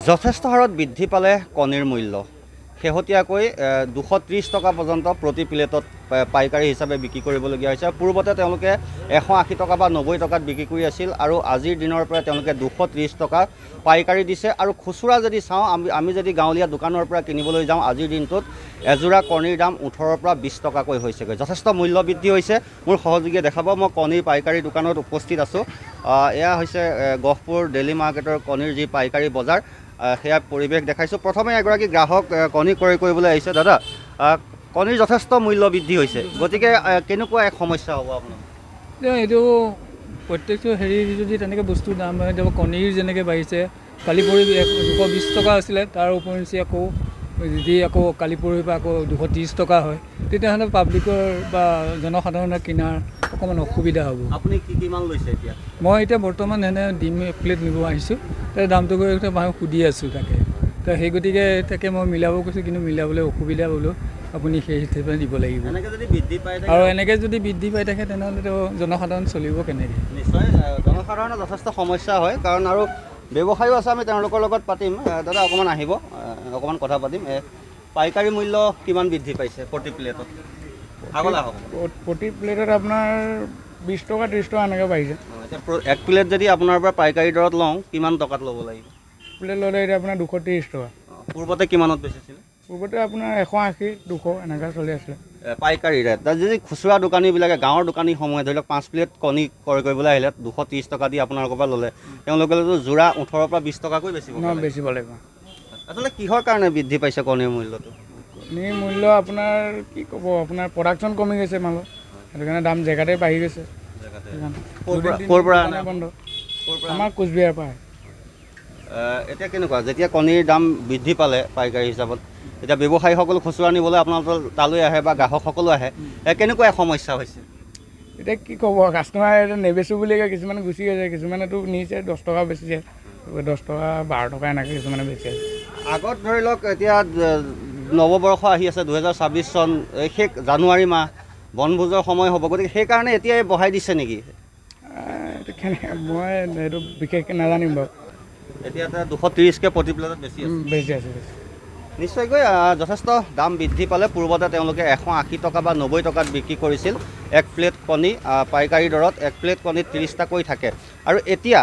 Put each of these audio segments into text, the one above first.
যথেষ্ট হাৰত বৃদ্ধি পালে কণীৰ মূল্য শেহতীয়াকৈ 230 টকা পৰ্যন্ত প্ৰতি প্লেটত পাইকাৰী হিচাপে বিক্ৰী কৰিবলগীয়া হৈছে। পূৰ্বতে তেওঁলোকে 180 টকা বা 90 টকাত বিক্ৰী কৰি আছিল আৰু আজিৰ দিনৰ পৰা তেওঁলোকে 230 টকা পাইকাৰী দিছে। আৰু খুচুৰা যদি চাওঁ আমি যদি গাঁৱলীয়া দোকানৰ পৰা কিনিবলৈ যাওঁ আজিৰ দিনটোত এযোৰা কণীৰ দাম 18 পৰা 20 টকাকৈ হৈছেগৈ। যথেষ্ট মূল্য বৃদ্ধি হৈছে। মোৰ সহযোগীয়ে দেখাব, মই কণীৰ পাইকাৰী দোকানত উপস্থিত আছোঁ। এয়া হৈছে গহপুৰ ডেইলি মাৰ্কেটৰ কণীৰ যি পাইকাৰী বজাৰ, সেয়া পৰিৱেশ দেখাইছোঁ। প্ৰথমে এগৰাকী গ্ৰাহক কণী ক্ৰয় কৰিবলৈ আহিছে। দাদা, কণীৰ যথেষ্ট মূল্য বৃদ্ধি হৈছে, গতিকে কেনেকুৱা এক সমস্যা হ'ব আপোনাৰ? এইটো প্ৰত্যেকটো হেৰি যদি তেনেকৈ বস্তুৰ দাম বাঢ়ে, কণীৰ যেনেকৈ বাঢ়িছে, কালি পৰহি 220 টকা আছিলে, তাৰ উপৰিঞ্চি আকৌ কালি পৰহিৰ পৰা আকৌ 230 টকা হয়, তেতিয়াহ'লে পাব্লিকৰ বা জনসাধাৰণৰ কিনাৰ অকণমান অসুবিধা হ'ব। আপুনি কিমান লৈছে এতিয়া? মই এতিয়া বৰ্তমান ডিম প্লেট নিব আহিছোঁ, তাৰ দামটো গৈ মই সুধি আছোঁ তাকে। তো সেই গতিকে তাকে মই মিলাব কৈছোঁ, কিন্তু মিলাবলৈ অসুবিধা হ'লেও আপুনি সেই হিচাপে দিব লাগিব। আৰু এনেকৈ যদি বৃদ্ধি পাই থাকে তেনেহ'লেতো জনসাধাৰণ চলিব কেনেকৈ? নিশ্চয় জনসাধাৰণৰ যথেষ্ট সমস্যা হয়, কাৰণ আৰু ব্যৱসায়ো আছে, আমি তেওঁলোকৰ লগত পাতিম। দাদা অকণমান আহিব, অকণমান কথা পাতিম। পাইকাৰী মূল্য কিমান বৃদ্ধি পাইছে প্ৰতি প্লেটত? প্ৰতি প্লেটত আপোনাৰ 20 টকা 30 টকা এনেকৈ বাঢ়িছে। এতিয়া এক প্লেট যদি আপোনাৰ পৰা পাইকাৰী দৰত লওঁ, কিমান টকাত ল'ব লাগিব? প্লেট ল'লে এতিয়া আপোনাৰ 230 টকা। পূৰ্বতে কিমানত বেচিছিলে? পূৰ্বতে আপোনাৰ 180 200 এনেকৈ চলি আছিলে পাইকাৰী ৰেট। যদি খুচুৰা দোকানীবিলাকে, গাঁৱৰ দোকানীসমূহে ধৰি লওক 5 প্লেট কণী ক্ৰয় কৰিবলৈ আহিলে 230 টকা দি আপোনালোকৰ পৰা ল'লে, তেওঁলোকেতো যোৰা 18 পৰা 20 টকাকৈ বেচিব লাগিব। আচলতে কিহৰ কাৰণে বৃদ্ধি পাইছে কণীৰ মূল্যটো? কণীৰ মূল্য আপোনাৰ কি ক'ব, আপোনাৰ প্ৰডাকশ্যন কমি গৈছে মালৰ, সেইটো কাৰণে দাম জেগাতে বাঢ়ি গৈছে। ক'ৰ পৰা বন্ধ? আমাৰ কোচবিহাৰৰ পৰা। এতিয়া কেনেকুৱা, যেতিয়া কণীৰ দাম বৃদ্ধি পালে পাইকাৰী হিচাপত, এতিয়া ব্যৱসায়ীসকল খুচুৰা নিবলৈ আপোনালোকৰ তালৈ আহে বা গ্ৰাহকসকলো আহে, কেনেকুৱা সমস্যা হৈছে? এতিয়া কি ক'ব, কাষ্টমাৰ এতিয়া নেবেচোঁ বুলি কয়, কিছুমানে গুচি গৈছে, কিছুমানেতো নিছে 10 টকা বেচিছে, 10 টকা 12 টকা এনেকৈ কিছুমানে বেচি আছে। আগত ধৰি লওক এতিয়া নৱবৰ্ষ আহি আছে, 2026 চন, শেষ জানুৱাৰী মাহ, বনভোজৰ সময় হ'ব, গতিকে সেইকাৰণে এতিয়াই বঢ়াই দিছে নেকি? মই এইটো বিশেষকৈ নাজানিম বাৰু। এতিয়া 230কৈ প্ৰতি প্লেটত বেছি আছে। নিশ্চয়কৈ যথেষ্ট দাম বৃদ্ধি পালে। পূৰ্বতে তেওঁলোকে 180 টকা বা 90 টকাত বিক্ৰী কৰিছিল এক প্লেট কণী। পাইকাৰী দৰত এক প্লেট কণীত 30টাকৈ থাকে। আৰু এতিয়া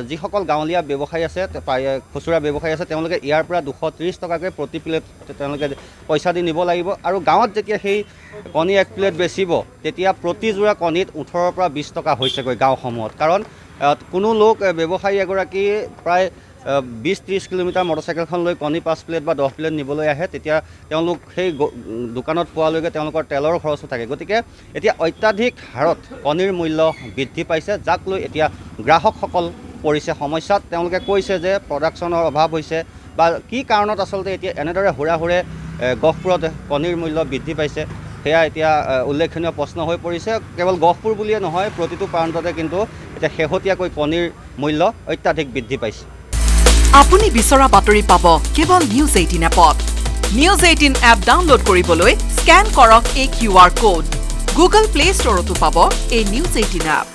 যিসকল গাঁৱলীয়া ব্যৱসায়ী আছে, খুচুৰা ব্যৱসায়ী আছে, তেওঁলোকে ইয়াৰ পৰা 230 টকাকৈ প্ৰতি প্লেট তেওঁলোকে পইচা দি নিব লাগিব। আৰু গাঁৱত যেতিয়া সেই কণী এক প্লেট বেচিব, তেতিয়া প্ৰতি যোৰা কণীত 18 পৰা 20 টকা হৈছেগৈ গাঁওসমূহত। কাৰণ কোনো লোক ব্যৱসায়ী এগৰাকী প্ৰায় 20-30 কিলোমিটাৰ মটৰচাইকেলখন লৈ কণী 5 প্লেট বা 10 প্লেট নিবলৈ আহে, তেতিয়া তেওঁলোক সেই দোকানত পোৱালৈকে তেওঁলোকৰ তেলৰ খৰচো থাকে। গতিকে এতিয়া অত্যাধিক হাৰত কণীৰ মূল্য বৃদ্ধি পাইছে, যাক লৈ এতিয়া গ্ৰাহকসকল পৰিছে সমস্যাত। তেওঁলোকে কৈছে যে প্ৰডাকশ্যনৰ অভাৱ হৈছে বা কি কাৰণত আচলতে এতিয়া এনেদৰে হুৰাহুৰে গহপুৰত কণীৰ মূল্য বৃদ্ধি পাইছে, সেয়া এতিয়া উল্লেখনীয় প্ৰশ্ন হৈ পৰিছে। কেৱল গহপুৰ বুলিয়ে নহয়, প্ৰতিটো প্ৰান্ততে কিন্তু এতিয়া শেহতীয়াকৈ কণীৰ মূল্য অত্যাধিক বৃদ্ধি পাইছে। আপুনি বিচৰা বাতৰি পাব কেৱল নিউজ 18 এপত। নিউজ 18 এপ ডাউনলোড কৰিবলৈ স্কেন কৰক এই QR কোড। গুগল প্লে ষ্টৰতো পাব এই নিউজ 18 এপ।